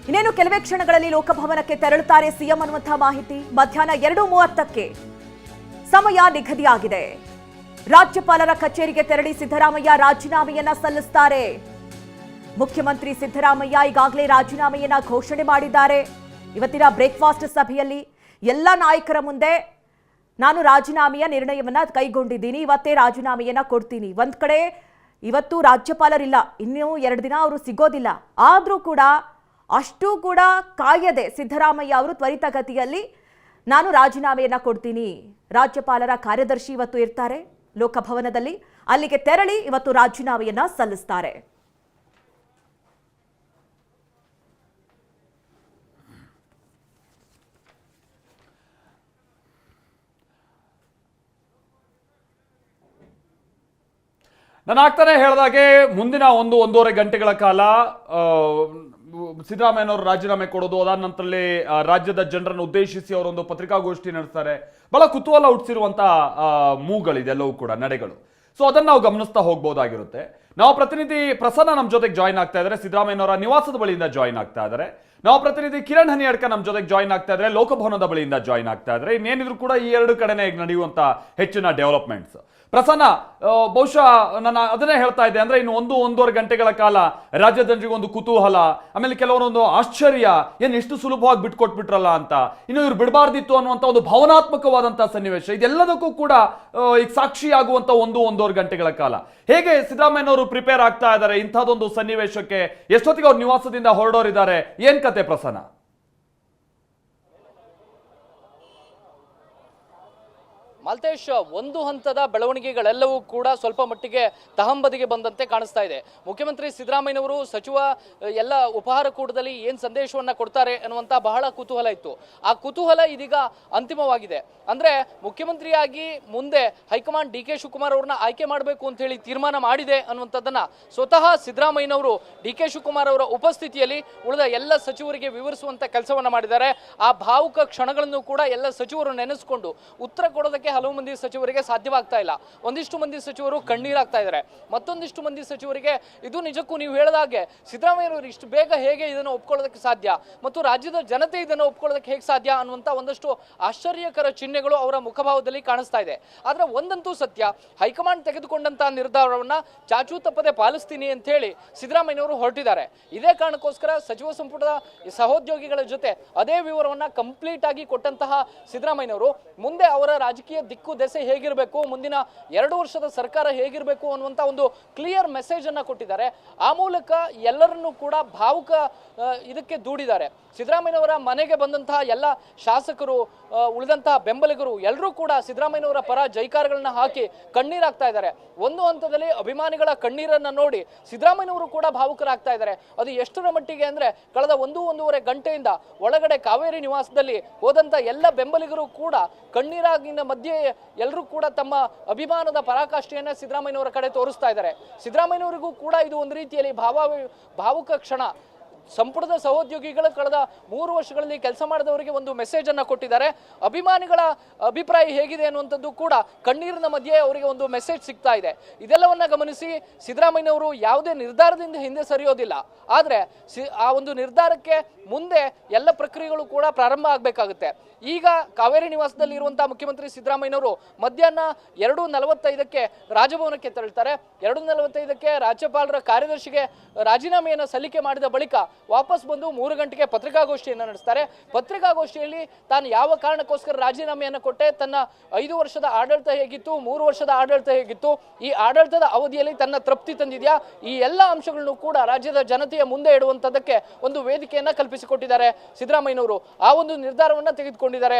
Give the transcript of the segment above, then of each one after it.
ಇನ್ನೇನು ಕೆಲವೇ ಕ್ಷಣಗಳಲ್ಲಿ ಲೋಕಭವನಕ್ಕೆ ತೆರಳುತ್ತಾರೆ ಸಿಎಂ ಅನ್ನುವಂತಹ ಮಾಹಿತಿ. ಮಧ್ಯಾಹ್ನ 2:30ಕ್ಕೆ ಸಮಯ ನಿಗದಿಯಾಗಿದೆ. ರಾಜ್ಯಪಾಲರ ಕಚೇರಿಗೆ ತೆರಳಿ ಸಿದ್ದರಾಮಯ್ಯ ರಾಜೀನಾಮೆಯನ್ನ ಸಲ್ಲಿಸುತ್ತಾರೆ. ಮುಖ್ಯಮಂತ್ರಿ ಸಿದ್ದರಾಮಯ್ಯ ಈಗಾಗಲೇ ರಾಜೀನಾಮೆಯನ್ನ ಘೋಷಣೆ ಮಾಡಿದ್ದಾರೆ. ಇವತ್ತಿನ ಬ್ರೇಕ್ಫಾಸ್ಟ್ ಸಭೆಯಲ್ಲಿ ಎಲ್ಲ ನಾಯಕರ ಮುಂದೆ ನಾನು ರಾಜೀನಾಮೆಯ ನಿರ್ಣಯವನ್ನ ಕೈಗೊಂಡಿದ್ದೀನಿ, ಇವತ್ತೇ ರಾಜೀನಾಮೆಯನ್ನ ಕೊಡ್ತೀನಿ. ಒಂದ್ ಕಡೆ ಇವತ್ತು ರಾಜ್ಯಪಾಲರಿಲ್ಲ, ಇನ್ನೂ 2 ದಿನ ಅವರು ಸಿಗೋದಿಲ್ಲ. ಆದರೂ ಕೂಡ ಅಷ್ಟೂ ಕೂಡ ಕಾಯದೆ ಸಿದ್ದರಾಮಯ್ಯ ಅವರು ತ್ವರಿತಗತಿಯಲ್ಲಿ ನಾನು ರಾಜೀನಾಮೆಯನ್ನ ಕೊಡ್ತೀನಿ. ರಾಜ್ಯಪಾಲರ ಕಾರ್ಯದರ್ಶಿ ಇವತ್ತು ಇರ್ತಾರೆ ಲೋಕಭವನದಲ್ಲಿ, ಅಲ್ಲಿಗೆ ತೆರಳಿ ಇವತ್ತು ರಾಜೀನಾಮೆಯನ್ನ ಸಲ್ಲಿಸ್ತಾರೆ. ನಾನು ಆಗ್ತಾನೆ ಹೇಳಿದಾಗೆ ಮುಂದಿನ 1-1.5 ಗಂಟೆಗಳ ಕಾಲ ಸಿದ್ದರಾಮಯ್ಯನವರು ರಾಜೀನಾಮೆ ಕೊಡೋದು, ಅದಾದ ನಂತರದಲ್ಲಿ ರಾಜ್ಯದ ಜನರನ್ನು ಉದ್ದೇಶಿಸಿ ಅವರೊಂದು ಪತ್ರಿಕಾಗೋಷ್ಠಿ ನಡೆಸ್ತಾರೆ. ಬಹಳ ಕುತೂಹಲ ಹುಟ್ಟಿಸಿರುವಂತ ಮೂಗಳಿದೆಲ್ಲವೂ ಕೂಡ ನಡೆಗಳು. ಸೊ ಅದನ್ನು ನಾವು ಗಮನಿಸ್ತಾ ಹೋಗ್ಬೋದಾಗಿರುತ್ತೆ. ನಾವು ಪ್ರತಿನಿಧಿ ಪ್ರಸನ್ನ ನಮ್ಮ ಜೊತೆಗೆ ಜಾಯಿನ್ ಆಗ್ತಾ ಇದ್ದಾರೆ, ಸಿದ್ದರಾಮಯ್ಯನವರ ನಿವಾಸದ ಬಳಿಯಿಂದ ಜಾಯಿನ್ ಆಗ್ತಾ ಇದ್ದಾರೆ. ನಾವು ಪ್ರತಿನಿಧಿ ಕಿರಣ್ ಹನಿಯಡ್ಕ ನಮ್ಮ ಜೊತೆಗೆ ಜಾಯಿನ್ ಆಗ್ತಾ ಇದ್ದಾರೆ, ಲೋಕಭವನದ ಬಳಿಯಿಂದ ಜಾಯಿನ್ ಆಗ್ತಾ ಇದ್ದಾರೆ. ಇನ್ನೇನಿದ್ರು ಕೂಡ ಈ 2 ಕಡೆನೇ ನಡೆಯುವಂತ ಹೆಚ್ಚಿನ ಡೆವಲಪ್ಮೆಂಟ್ಸ್. ಪ್ರಸನ್ನ, ಬಹುಶಃ ನಾನು ಅದನ್ನೇ ಹೇಳ್ತಾ ಇದ್ದೆ, ಅಂದ್ರೆ ಇನ್ನು 1-1.5 ಗಂಟೆಗಳ ಕಾಲ ರಾಜ್ಯದ ಜನರಿಗೆ ಒಂದು ಕುತೂಹಲ, ಆಮೇಲೆ ಕೆಲವರೊಂದು ಆಶ್ಚರ್ಯ, ಏನು ಇಷ್ಟು ಸುಲಭವಾಗಿ ಬಿಟ್ಕೊಟ್ಬಿಟ್ರಲ್ಲ ಅಂತ, ಇನ್ನು ಇವ್ರು ಬಿಡಬಾರ್ದಿತ್ತು ಅನ್ನುವಂಥ ಒಂದು ಭಾವನಾತ್ಮಕವಾದಂತಹ ಸನ್ನಿವೇಶ, ಇದೆಲ್ಲದಕ್ಕೂ ಕೂಡ ಈಗ ಸಾಕ್ಷಿಯಾಗುವಂತ 1-1.5 ಗಂಟೆಗಳ ಕಾಲ. ಹೇಗೆ ಸಿದ್ದರಾಮಯ್ಯನವರು ಪ್ರಿಪೇರ್ ಆಗ್ತಾ ಇದ್ದಾರೆ ಇಂಥದ್ದೊಂದು ಸನ್ನಿವೇಶಕ್ಕೆ? ಎಷ್ಟೊತ್ತಿಗೆ ಅವ್ರ ನಿವಾಸದಿಂದ ಹೊರಡೋರಿದ್ದಾರೆ? ಏನ್ ಕತೆ ಪ್ರಸನ್ನ? ಮಾಲ್ತೇಶ್, ಒಂದು ಹಂತದ ಬೆಳವಣಿಗೆಗಳೆಲ್ಲವೂ ಕೂಡ ಸ್ವಲ್ಪ ಮಟ್ಟಿಗೆ ತಹಂಬದಿಗೆ ಬಂದಂತೆ ಕಾಣಿಸ್ತಾ ಇದೆ. ಮುಖ್ಯಮಂತ್ರಿ ಸಿದ್ದರಾಮಯ್ಯನವರು ಸಚಿವ ಎಲ್ಲ ಉಪಹಾರ ಕೂಟದಲ್ಲಿ ಏನು ಸಂದೇಶವನ್ನ ಕೊಡ್ತಾರೆ ಅನ್ನುವಂಥ ಬಹಳ ಕುತೂಹಲ ಇತ್ತು. ಆ ಕುತೂಹಲ ಇದೀಗ ಅಂತಿಮವಾಗಿದೆ. ಅಂದ್ರೆ ಮುಖ್ಯಮಂತ್ರಿಯಾಗಿ ಮುಂದೆ ಹೈಕಮಾಂಡ್ ಡಿ.ಕೆ. ಶಿವಕುಮಾರ್ ಅವ್ರನ್ನ ಆಯ್ಕೆ ಮಾಡಬೇಕು ಅಂತ ಹೇಳಿ ತೀರ್ಮಾನ ಮಾಡಿದೆ ಅನ್ನುವಂಥದ್ದನ್ನ ಸ್ವತಃ ಸಿದ್ದರಾಮಯ್ಯನವರು ಡಿ.ಕೆ. ಶಿವಕುಮಾರ್ ಅವರ ಉಪಸ್ಥಿತಿಯಲ್ಲಿ ಉಳಿದ ಎಲ್ಲ ಸಚಿವರಿಗೆ ವಿವರಿಸುವಂತ ಕೆಲಸವನ್ನ ಮಾಡಿದ್ದಾರೆ. ಆ ಭಾವುಕ ಕ್ಷಣಗಳನ್ನು ಕೂಡ ಎಲ್ಲ ಸಚಿವರು ನೆನೆಸ್ಕೊಂಡು ಉತ್ತರ ಕೊಡೋದಕ್ಕೆ ಹಲವು ಮಂದಿ ಸಚಿವರಿಗೆ ಸಾಧ್ಯವಾಗ್ತಾ ಇಲ್ಲ. ಒಂದಿಷ್ಟು ಮಂದಿ ಸಚಿವರು ಕಣ್ಣೀರಾಗ್ತಾ ಇದ್ದಾರೆ. ಮತ್ತೊಂದಿಷ್ಟು ಮಂದಿ ಸಚಿವರಿಗೆ ಇದು ನಿಜಕ್ಕೂ ನೀವು ಹೇಳಿದಾಗೆ ಸಿದ್ದರಾಮಯ್ಯವರು ಇಷ್ಟು ಬೇಗ ಹೇಗೆ ಇದನ್ನು ಒಪ್ಕೊಳ್ಳೋದಕ್ಕೆ ಸಾಧ್ಯ, ಮತ್ತು ರಾಜ್ಯದ ಜನತೆ ಇದನ್ನು ಒಪ್ಕೊಳ್ಳೋದಕ್ಕೆ ಹೇಗೆ ಸಾಧ್ಯ ಅನ್ನುವಂಥ ಒಂದಷ್ಟು ಆಶ್ಚರ್ಯಕರ ಚಿಹ್ನೆಗಳು ಅವರ ಮುಖಭಾವದಲ್ಲಿ ಕಾಣಿಸ್ತಾ ಇದೆ. ಆದ್ರೆ ಒಂದಂತೂ ಸತ್ಯ, ಹೈಕಮಾಂಡ್ ತೆಗೆದುಕೊಂಡಂತಹ ನಿರ್ಧಾರವನ್ನ ಚಾಚೂ ತಪ್ಪದೆ ಪಾಲಿಸ್ತೀನಿ ಅಂತ ಹೇಳಿ ಸಿದ್ದರಾಮಯ್ಯನವರು ಹೊರಟಿದ್ದಾರೆ. ಇದೇ ಕಾರಣಕ್ಕೋಸ್ಕರ ಸಚಿವ ಸಂಪುಟದ ಸಹೋದ್ಯೋಗಿಗಳ ಜೊತೆ ಅದೇ ವಿವರವನ್ನ ಕಂಪ್ಲೀಟ್ ಆಗಿ ಕೊಟ್ಟಂತಹ ಸಿದ್ದರಾಮಯ್ಯನವರು ಮುಂದೆ ಅವರ ರಾಜಕೀಯ ದಿಕ್ಕು ದೆಸೆ ಹೇಗಿರಬೇಕು, ಮುಂದಿನ 2 ವರ್ಷದ ಸರ್ಕಾರ ಹೇಗಿರಬೇಕು ಅನ್ನುವಂತ ಒಂದು ಕ್ಲಿಯರ್ ಮೆಸೇಜ್ ಅನ್ನ ಕೊಟ್ಟಿದ್ದಾರೆ. ಆ ಮೂಲಕ ಎಲ್ಲರನ್ನೂ ಕೂಡ ಭಾವುಕ ಇದಕ್ಕೆ ದೂಡಿದ್ದಾರೆ. ಸಿದ್ದರಾಮಯ್ಯನವರ ಮನೆಗೆ ಬಂದಂತಹ ಎಲ್ಲ ಶಾಸಕರು, ಉಳಿದಂತಹ ಬೆಂಬಲಿಗರು ಎಲ್ಲರೂ ಕೂಡ ಸಿದ್ದರಾಮಯ್ಯನವರ ಪರ ಜೈಕಾರಗಳನ್ನ ಹಾಕಿ ಕಣ್ಣೀರಾಗ್ತಾ ಇದ್ದಾರೆ. ಒಂದು ಹಂತದಲ್ಲಿ ಅಭಿಮಾನಿಗಳ ಕಣ್ಣೀರನ್ನ ನೋಡಿ ಸಿದ್ದರಾಮಯ್ಯನವರು ಕೂಡ ಭಾವುಕರಾಗ್ತಾ ಇದ್ದಾರೆ. ಅದು ಎಷ್ಟರ ಮಟ್ಟಿಗೆ ಅಂದ್ರೆ ಕಳೆದ 1-1.5 ಗಂಟೆಯಿಂದ ಒಳಗಡೆ ಕಾವೇರಿ ನಿವಾಸದಲ್ಲಿ ಹೋದಂತ ಎಲ್ಲ ಬೆಂಬಲಿಗರು ಕೂಡ ಕಣ್ಣೀರಾಗಿನ ಮಧ್ಯೆ ಎಲ್ಲರೂ ಕೂಡ ತಮ್ಮ ಅಭಿಮಾನದ ಪರಾಕಾಷ್ಠೆಯನ್ನ ಸಿದ್ದರಾಮಯ್ಯನವರ ಕಡೆ ತೋರಿಸ್ತಾ ಇದ್ದಾರೆ. ಸಿದ್ದರಾಮಯ್ಯನವರಿಗೂ ಕೂಡ ಇದು ಒಂದು ರೀತಿಯಲ್ಲಿ ಭಾವುಕ ಕ್ಷಣ. ಸಂಪುಟದ ಸಹೋದ್ಯೋಗಿಗಳು ಕಳೆದ 3 ವರ್ಷಗಳಲ್ಲಿ ಕೆಲಸ ಮಾಡಿದವರಿಗೆ ಒಂದು ಮೆಸೇಜ್ ಅನ್ನ ಕೊಟ್ಟಿದ್ದಾರೆ. ಅಭಿಮಾನಿಗಳ ಅಭಿಪ್ರಾಯ ಹೇಗಿದೆ ಅನ್ನುವಂಥದ್ದು ಕೂಡ ಕಣ್ಣೀರಿನ ಮಧ್ಯೆ ಅವರಿಗೆ ಒಂದು ಮೆಸೇಜ್ ಸಿಗ್ತಾ ಇದೆ. ಇದೆಲ್ಲವನ್ನ ಗಮನಿಸಿ ಸಿದ್ದರಾಮಯ್ಯನವರು ಯಾವುದೇ ನಿರ್ಧಾರದಿಂದ ಹಿಂದೆ ಸರಿಯೋದಿಲ್ಲ. ಆದ್ರೆ ಆ ಒಂದು ನಿರ್ಧಾರಕ್ಕೆ ಮುಂದೆ ಎಲ್ಲ ಪ್ರಕ್ರಿಯೆಗಳು ಕೂಡ ಪ್ರಾರಂಭ ಆಗಬೇಕಾಗುತ್ತೆ. ಈಗ ಕಾವೇರಿ ನಿವಾಸದಲ್ಲಿ ಇರುವಂತಹ ಮುಖ್ಯಮಂತ್ರಿ ಸಿದ್ದರಾಮಯ್ಯನವರು ಮಧ್ಯಾಹ್ನ 2:45ಕ್ಕೆ ರಾಜಭವನಕ್ಕೆ ತೆರಳುತ್ತಾರೆ. 2:45ಕ್ಕೆ ರಾಜ್ಯಪಾಲರ ಕಾರ್ಯದರ್ಶಿಗೆ ರಾಜೀನಾಮೆಯನ್ನು ಸಲ್ಲಿಕೆ ಮಾಡಿದ ಬಳಿಕ ವಾಪಸ್ ಬಂದು 3 ಗಂಟೆಗೆ ಪತ್ರಿಕಾಗೋಷ್ಠಿಯನ್ನು ನಡೆಸ್ತಾರೆ. ಪತ್ರಿಕಾಗೋಷ್ಠಿಯಲ್ಲಿ ತಾನು ಯಾವ ಕಾರಣಕ್ಕೋಸ್ಕರ ರಾಜೀನಾಮೆಯನ್ನು ಕೊಟ್ಟೆ, ತನ್ನ 5 ವರ್ಷದ ಆಡಳಿತ ಹೇಗಿತ್ತು, 3 ವರ್ಷದ ಆಡಳಿತ ಹೇಗಿತ್ತು, ಈ ಆಡಳಿತದ ಅವಧಿಯಲ್ಲಿ ತನ್ನ ತೃಪ್ತಿ ತಂದಿದೆಯಾ, ಈ ಎಲ್ಲ ಅಂಶಗಳನ್ನು ಕೂಡ ರಾಜ್ಯದ ಜನತೆಯ ಮುಂದೆ ಇಡುವಂತದಕ್ಕೆ ಒಂದು ವೇದಿಕೆಯನ್ನ ಕಲ್ಪಿಸಿಕೊಟ್ಟಿದ್ದಾರೆ ಸಿದ್ದರಾಮಯ್ಯನವರು. ಆ ಒಂದು ನಿರ್ಧಾರವನ್ನ ತೆಗೆದುಕೊಂಡಿದ್ದಾರೆ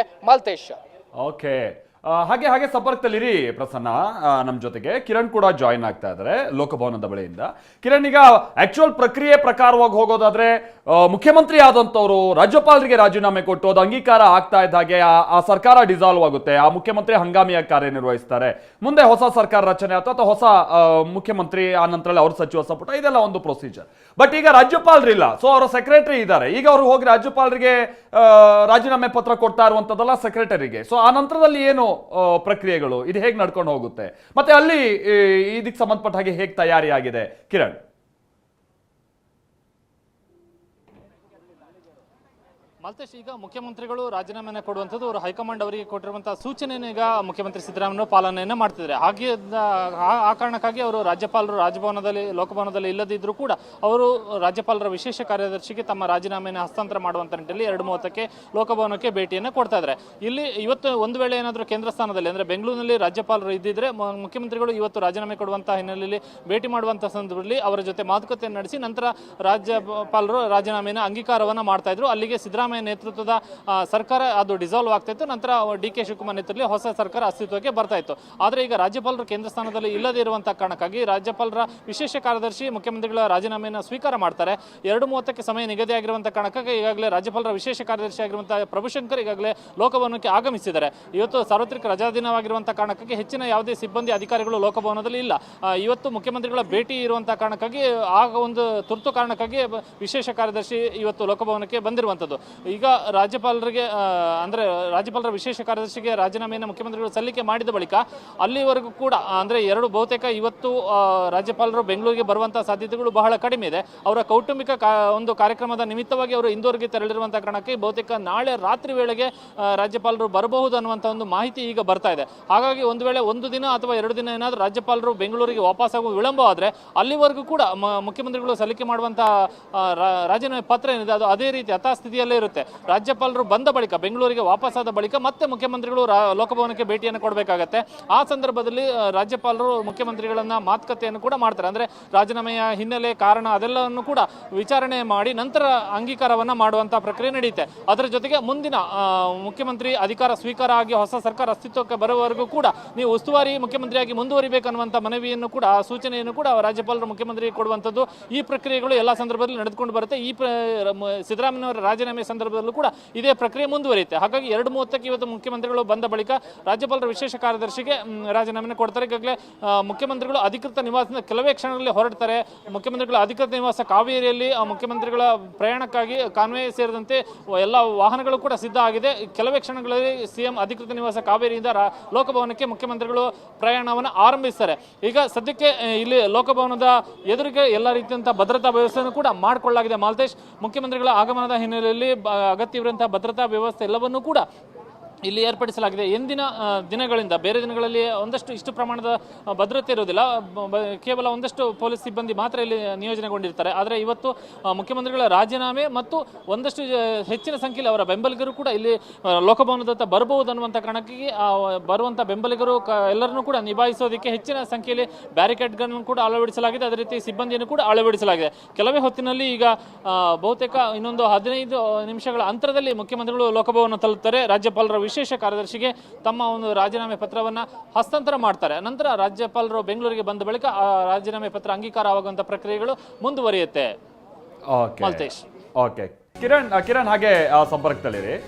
ಮಾಲ್ತೇಶ್. ಓಕೆ, ಹಾಗೆ ಸಂಪರ್ಕದಲ್ಲಿರಿ ಪ್ರಸನ್ನ. ನಮ್ಮ ಜೊತೆಗೆ ಕಿರಣ್ ಕೂಡ ಜಾಯಿನ್ ಆಗ್ತಾ ಇದ್ದಾರೆ ಲೋಕಭವನದ ಬಳಿಯಿಂದ. ಕಿರಣ್, ಈಗ ಆಕ್ಚುಯಲ್ ಪ್ರಕ್ರಿಯೆ ಪ್ರಕಾರವಾಗಿ ಹೋಗೋದಾದ್ರೆ ಮುಖ್ಯಮಂತ್ರಿ ಆದಂತವರು ರಾಜ್ಯಪಾಲರಿಗೆ ರಾಜೀನಾಮೆ ಕೊಟ್ಟು ಅದು ಅಂಗೀಕಾರ ಆಗ್ತಾ ಇದ್ದ ಹಾಗೆ ಆ ಸರ್ಕಾರ ಡಿಸಾಲ್ವ್ ಆಗುತ್ತೆ. ಆ ಮುಖ್ಯಮಂತ್ರಿ ಹಂಗಾಮಿಯಾಗಿ ಕಾರ್ಯನಿರ್ವಹಿಸ್ತಾರೆ. ಮುಂದೆ ಹೊಸ ಸರ್ಕಾರ ರಚನೆ ಅಥವಾ ಹೊಸ ಮುಖ್ಯಮಂತ್ರಿ, ಆ ನಂತರ ಅವ್ರ ಸಚಿವ ಸಂಪುಟ, ಇದೆಲ್ಲ ಒಂದು ಪ್ರೊಸೀಜರ್. ಬಟ್ ಈಗ ರಾಜ್ಯಪಾಲರಿಲ್ಲ, ಸೊ ಅವರ ಸೆಕ್ರೆಟರಿ ಇದ್ದಾರೆ. ಈಗ ಅವರು ಹೋಗಿ ರಾಜ್ಯಪಾಲರಿಗೆ ರಾಜೀನಾಮೆ ಪತ್ರ ಕೊಡ್ತಾ ಇರುವಂತದ್ದಲ್ಲ ಸೆಕ್ರೆಟರಿಗೆ. ಸೊ ಆ ನಂತರದಲ್ಲಿ ಏನು ಪ್ರಕ್ರಿಯೆಗಳು, ಇದು ಹೇಗೆ ನಡ್ಕೊಂಡು ಹೋಗುತ್ತೆ, ಮತ್ತೆ ಅಲ್ಲಿ ಇದಕ್ಕೆ ಸಂಬಂಧಪಟ್ಟ ಹಾಗೆ ಹೇಗೆ ತಯಾರಿ ಆಗಿದೆ ಕಿರಣ್? ಮಾಲ್ತೇಶ್, ಈಗ ಮುಖ್ಯಮಂತ್ರಿಗಳು ರಾಜೀನಾಮೆಯನ್ನು ಕೊಡುವಂಥದ್ದು ಅವರು ಹೈಕಮಾಂಡ್ ಅವರಿಗೆ ಕೊಟ್ಟಿರುವಂತಹ ಸೂಚನೆಯನ್ನು ಈಗ ಮುಖ್ಯಮಂತ್ರಿ ಸಿದ್ದರಾಮಯ್ಯ ಪಾಲನೆಯನ್ನು ಮಾಡ್ತಿದ್ದಾರೆ. ಹಾಗೆ ಆ ಕಾರಣಕ್ಕಾಗಿ ಅವರು ರಾಜ್ಯಪಾಲರು ರಾಜಭವನದಲ್ಲಿ ಲೋಕಭವನದಲ್ಲಿ ಇಲ್ಲದಿದ್ದರೂ ಕೂಡ ಅವರು ರಾಜ್ಯಪಾಲರ ವಿಶೇಷ ಕಾರ್ಯದರ್ಶಿಗೆ ತಮ್ಮ ರಾಜೀನಾಮೆಯನ್ನು ಹಸ್ತಾಂತರ ಮಾಡುವಂಥ ನಿಟ್ಟಿನಲ್ಲಿ 2:30ಕ್ಕೆ ಲೋಕಭವನಕ್ಕೆ ಭೇಟಿಯನ್ನು ಕೊಡ್ತಾ ಇದ್ದಾರೆ. ಇಲ್ಲಿ ಇವತ್ತು ಒಂದು ವೇಳೆ ಏನಾದರೂ ಕೇಂದ್ರ ಸ್ಥಾನದಲ್ಲಿ ಅಂದರೆ ಬೆಂಗಳೂರಿನಲ್ಲಿ ರಾಜ್ಯಪಾಲರು ಇದ್ದಿದ್ರೆ ಮುಖ್ಯಮಂತ್ರಿಗಳು ಇವತ್ತು ರಾಜೀನಾಮೆ ಕೊಡುವಂಥ ಹಿನ್ನೆಲೆಯಲ್ಲಿ ಭೇಟಿ ಮಾಡುವಂಥ ಸಂದರ್ಭದಲ್ಲಿ ಅವರ ಜೊತೆ ಮಾತುಕತೆಯನ್ನು ನಡೆಸಿ ನಂತರ ರಾಜ್ಯಪಾಲರು ರಾಜೀನಾಮೆಯನ್ನು ಅಂಗೀಕಾರವನ್ನು ಮಾಡ್ತಾ ಇದ್ರು. ಅಲ್ಲಿಗೆ ಸಿದ್ದರಾಮಯ್ಯ ನೇತೃತ್ವದ ಸರ್ಕಾರ ಅದು ಡಿಸಾಲ್ವ್ ಆಗ್ತಾ ಇತ್ತು. ನಂತರ ಡಿ.ಕೆ. ಶಿವಕುಮಾರ್ ನೇತೃತ್ವದಲ್ಲಿ ಹೊಸ ಸರ್ಕಾರ ಅಸ್ತಿತ್ವಕ್ಕೆ ಬರ್ತಾ ಇತ್ತು. ಆದರೆ ಈಗ ರಾಜ್ಯಪಾಲರು ಕೇಂದ್ರ ಸ್ಥಾನದಲ್ಲಿ ಇಲ್ಲದೇ ಇರುವಂತಹ ಕಾರಣಕ್ಕಾಗಿ ರಾಜ್ಯಪಾಲರ ವಿಶೇಷ ಕಾರ್ಯದರ್ಶಿ ಮುಖ್ಯಮಂತ್ರಿಗಳ ರಾಜೀನಾಮೆಯನ್ನು ಸ್ವೀಕಾರ ಮಾಡ್ತಾರೆ. 2:30ಕ್ಕೆ ಸಮಯ ನಿಗದಿಯಾಗಿರುವಂತಹ ಕಾರಣಕ್ಕಾಗಿ ಈಗಾಗಲೇ ರಾಜ್ಯಪಾಲರ ವಿಶೇಷ ಕಾರ್ಯದರ್ಶಿ ಆಗಿರುವಂತಹ ಪ್ರಭುಶಂಕರ್ ಈಗಾಗಲೇ ಲೋಕಭವನಕ್ಕೆ ಆಗಮಿಸಿದ್ದಾರೆ. ಇವತ್ತು ಸಾರ್ವತ್ರಿಕ ರಜಾ ದಿನವಾಗಿರುವಂತಹ ಕಾರಣಕ್ಕಾಗಿ ಹೆಚ್ಚಿನ ಯಾವುದೇ ಸಿಬ್ಬಂದಿ ಅಧಿಕಾರಿಗಳು ಲೋಕಭವನದಲ್ಲಿ ಇಲ್ಲ. ಇವತ್ತು ಮುಖ್ಯಮಂತ್ರಿಗಳ ಭೇಟಿ ಇರುವಂತಹ ಕಾರಣಕ್ಕಾಗಿ ಒಂದು ತುರ್ತು ಕಾರಣಕ್ಕಾಗಿ ವಿಶೇಷ ಕಾರ್ಯದರ್ಶಿ ಇವತ್ತು ಲೋಕಭವನಕ್ಕೆ ಬಂದಿರುವಂಥದ್ದು. ಈಗ ರಾಜ್ಯಪಾಲರಿಗೆ ಅಂದರೆ ರಾಜ್ಯಪಾಲರ ವಿಶೇಷ ಕಾರ್ಯದರ್ಶಿಗೆ ರಾಜೀನಾಮೆಯನ್ನು ಮುಖ್ಯಮಂತ್ರಿಗಳು ಸಲ್ಲಿಕೆ ಮಾಡಿದ ಬಳಿಕ ಅಲ್ಲಿವರೆಗೂ ಕೂಡ ಅಂದರೆ ಬಹುತೇಕ ಇವತ್ತು ರಾಜ್ಯಪಾಲರು ಬೆಂಗಳೂರಿಗೆ ಬರುವಂತಹ ಸಾಧ್ಯತೆಗಳು ಬಹಳ ಕಡಿಮೆ ಇದೆ. ಅವರ ಕೌಟುಂಬಿಕ ಒಂದು ಕಾರ್ಯಕ್ರಮದ ನಿಮಿತ್ತವಾಗಿ ಅವರು ಇಂದೋರ್ಗೆ ತೆರಳಿರುವಂತಹ ಕಾರಣಕ್ಕೆ ಬಹುತೇಕ ನಾಳೆ ರಾತ್ರಿ ವೇಳೆಗೆ ರಾಜ್ಯಪಾಲರು ಬರಬಹುದು ಅನ್ನುವಂಥ ಒಂದು ಮಾಹಿತಿ ಈಗ ಬರ್ತಾ ಇದೆ. ಹಾಗಾಗಿ ಒಂದು ವೇಳೆ ಒಂದು ದಿನ ಅಥವಾ 2 ದಿನ ಏನಾದರೂ ರಾಜ್ಯಪಾಲರು ಬೆಂಗಳೂರಿಗೆ ವಾಪಸ್ಸಾಗುವ ವಿಳಂಬ ಆದರೆ ಅಲ್ಲಿವರೆಗೂ ಕೂಡ ಮುಖ್ಯಮಂತ್ರಿಗಳು ಸಲ್ಲಿಕೆ ಮಾಡುವಂತಹ ರಾಜೀನಾಮೆ ಪತ್ರ ಏನಿದೆ ಅದು ಅದೇ ರೀತಿ ಯಥಾಸ್ಥಿತಿಯಲ್ಲೇ ಇರುತ್ತೆ. ರಾಜ್ಯಪಾಲರು ಬಂದ ಬಳಿಕ ಬೆಂಗಳೂರಿಗೆ ವಾಪಸ್ಸಾದ ಬಳಿಕ ಮತ್ತೆ ಮುಖ್ಯಮಂತ್ರಿಗಳು ಲೋಕಭವನಕ್ಕೆ ಭೇಟಿಯನ್ನು ಕೊಡಬೇಕಾಗತ್ತೆ. ಆ ಸಂದರ್ಭದಲ್ಲಿ ರಾಜ್ಯಪಾಲರು ಮುಖ್ಯಮಂತ್ರಿಗಳನ್ನ ಮಾತುಕತೆಯನ್ನು ಕೂಡ ಮಾಡ್ತಾರೆ. ಅಂದರೆ ರಾಜೀನಾಮೆಯ ಹಿನ್ನೆಲೆ ಕಾರಣ ಅದೆಲ್ಲವನ್ನು ಕೂಡ ವಿಚಾರಣೆ ಮಾಡಿ ನಂತರ ಅಂಗೀಕಾರವನ್ನ ಮಾಡುವಂತಹ ಪ್ರಕ್ರಿಯೆ ನಡೆಯುತ್ತೆ. ಅದರ ಜೊತೆಗೆ ಮುಂದಿನ ಮುಖ್ಯಮಂತ್ರಿ ಅಧಿಕಾರ ಸ್ವೀಕಾರ ಆಗಿ ಹೊಸ ಸರ್ಕಾರ ಅಸ್ತಿತ್ವಕ್ಕೆ ಬರುವವರೆಗೂ ಕೂಡ ನೀವು ಉಸ್ತುವಾರಿ ಮುಖ್ಯಮಂತ್ರಿಯಾಗಿ ಮುಂದುವರಿಬೇಕನ್ನುವಂಥ ಮನವಿಯನ್ನು ಕೂಡ ಸೂಚನೆಯನ್ನು ಕೂಡ ರಾಜ್ಯಪಾಲರು ಮುಖ್ಯಮಂತ್ರಿಗೆ ಕೊಡುವಂಥದ್ದು ಈ ಪ್ರಕ್ರಿಯೆಗಳು ಎಲ್ಲ ಸಂದರ್ಭದಲ್ಲಿ ನಡೆದುಕೊಂಡು ಬರುತ್ತೆ. ಈ ಸಿದ್ದರಾಮಯ್ಯವರ ರಾಜೀನಾಮೆ ಸಂದರ್ಭದಲ್ಲೂ ಕೂಡ ಇದೇ ಪ್ರಕ್ರಿಯೆ ಮುಂದುವರಿಯುತ್ತೆ. ಹಾಗಾಗಿ 2:30ಕ್ಕೆ ಇವತ್ತು ಮುಖ್ಯಮಂತ್ರಿಗಳು ಬಂದ ಬಳಿಕ ರಾಜ್ಯಪಾಲರ ವಿಶೇಷ ಕಾರ್ಯದರ್ಶಿಗೆ ರಾಜೀನಾಮೆಯನ್ನು ಕೊಡ್ತಾರೆ. ಈಗಾಗಲೇ ಮುಖ್ಯಮಂತ್ರಿಗಳು ಅಧಿಕೃತ ನಿವಾಸದಿಂದ ಕೆಲವೇ ಕ್ಷಣಗಳಲ್ಲಿ ಹೊರಡ್ತಾರೆ. ಮುಖ್ಯಮಂತ್ರಿಗಳ ಅಧಿಕೃತ ನಿವಾಸ ಕಾವೇರಿಯಲ್ಲಿ ಮುಖ್ಯಮಂತ್ರಿಗಳ ಪ್ರಯಾಣಕ್ಕಾಗಿ ಕಾನ್ವೆ ಸೇರಿದಂತೆ ಎಲ್ಲ ವಾಹನಗಳು ಕೂಡ ಸಿದ್ಧ ಆಗಿದೆ. ಕೆಲವೇ ಕ್ಷಣಗಳಲ್ಲಿ ಸಿಎಂ ಅಧಿಕೃತ ನಿವಾಸ ಕಾವೇರಿಯಿಂದ ಲೋಕಭವನಕ್ಕೆ ಮುಖ್ಯಮಂತ್ರಿಗಳು ಪ್ರಯಾಣವನ್ನು ಆರಂಭಿಸ್ತಾರೆ. ಈಗ ಸದ್ಯಕ್ಕೆ ಇಲ್ಲಿ ಲೋಕಭವನದ ಎದುರಿಗೆ ಎಲ್ಲ ರೀತಿಯಂತಹ ಭದ್ರತಾ ವ್ಯವಸ್ಥೆಯನ್ನು ಕೂಡ ಮಾಡಿಕೊಳ್ಳಲಾಗಿದೆ. ಮಾಲ್ತೇಶ್, ಮುಖ್ಯಮಂತ್ರಿಗಳ ಆಗಮನದ ಹಿನ್ನೆಲೆಯಲ್ಲಿ ಅಗತ್ಯವಿರುವಂತಹ ಭದ್ರತಾ ವ್ಯವಸ್ಥೆ ಎಲ್ಲವನ್ನೂ ಕೂಡ ಇಲ್ಲಿ ಏರ್ಪಡಿಸಲಾಗಿದೆ. ಎಂದಿನ ದಿನಗಳಿಂದ ಬೇರೆ ದಿನಗಳಲ್ಲಿ ಒಂದಷ್ಟು ಇಷ್ಟು ಪ್ರಮಾಣದ ಭದ್ರತೆ ಇರುವುದಿಲ್ಲ, ಕೇವಲ ಒಂದಷ್ಟು ಪೊಲೀಸ್ ಸಿಬ್ಬಂದಿ ಮಾತ್ರ ಇಲ್ಲಿ ನಿಯೋಜನೆಗೊಂಡಿರ್ತಾರೆ. ಆದರೆ ಇವತ್ತು ಮುಖ್ಯಮಂತ್ರಿಗಳ ರಾಜೀನಾಮೆ ಮತ್ತು ಒಂದಷ್ಟು ಹೆಚ್ಚಿನ ಸಂಖ್ಯೆಯಲ್ಲಿ ಅವರ ಬೆಂಬಲಿಗರು ಕೂಡ ಇಲ್ಲಿ ಲೋಕಭವನದತ್ತ ಬರಬಹುದು ಅನ್ನುವಂಥ ಕಾರಣಕ್ಕಾಗಿ ಬರುವಂಥ ಬೆಂಬಲಿಗರು ಎಲ್ಲರನ್ನೂ ಕೂಡ ನಿಭಾಯಿಸೋದಕ್ಕೆ ಹೆಚ್ಚಿನ ಸಂಖ್ಯೆಯಲ್ಲಿ ಬ್ಯಾರಿಕೇಡ್ಗಳನ್ನು ಕೂಡ ಅಳವಡಿಸಲಾಗಿದೆ. ಅದೇ ರೀತಿ ಸಿಬ್ಬಂದಿಯನ್ನು ಕೂಡ ಅಳವಡಿಸಲಾಗಿದೆ. ಕೆಲವೇ ಹೊತ್ತಿನಲ್ಲಿ ಈಗ ಬಹುತೇಕ ಇನ್ನೊಂದು 15 ನಿಮಿಷಗಳ ಅಂತರದಲ್ಲಿ ಮುಖ್ಯಮಂತ್ರಿಗಳು ಲೋಕಭವನ ತಲುಪ್ತಾರೆ. ರಾಜ್ಯಪಾಲರ ವಿಶೇಷ ಕಾರ್ಯದರ್ಶಿಗೆ ತಮ್ಮ ಒಂದು ರಾಜೀನಾಮೆ ಪತ್ರವನ್ನು ಹಸ್ತಾಂತರ ಮಾಡ್ತಾರೆ. ನಂತರ ರಾಜ್ಯಪಾಲರು ಬೆಂಗಳೂರಿಗೆ ಬಂದ ಬಳಿಕ ಆ ರಾಜೀನಾಮೆ ಪತ್ರ ಅಂಗೀಕಾರವಾಗುವಂಥ ಪ್ರಕ್ರಿಯೆಗಳು ಮುಂದುವರಿಯುತ್ತೆ. ಓಕೆ ಕಿರಣ್ ಹಾಗೆ ಸಂಪರ್ಕದಲ್ಲಿರಿ.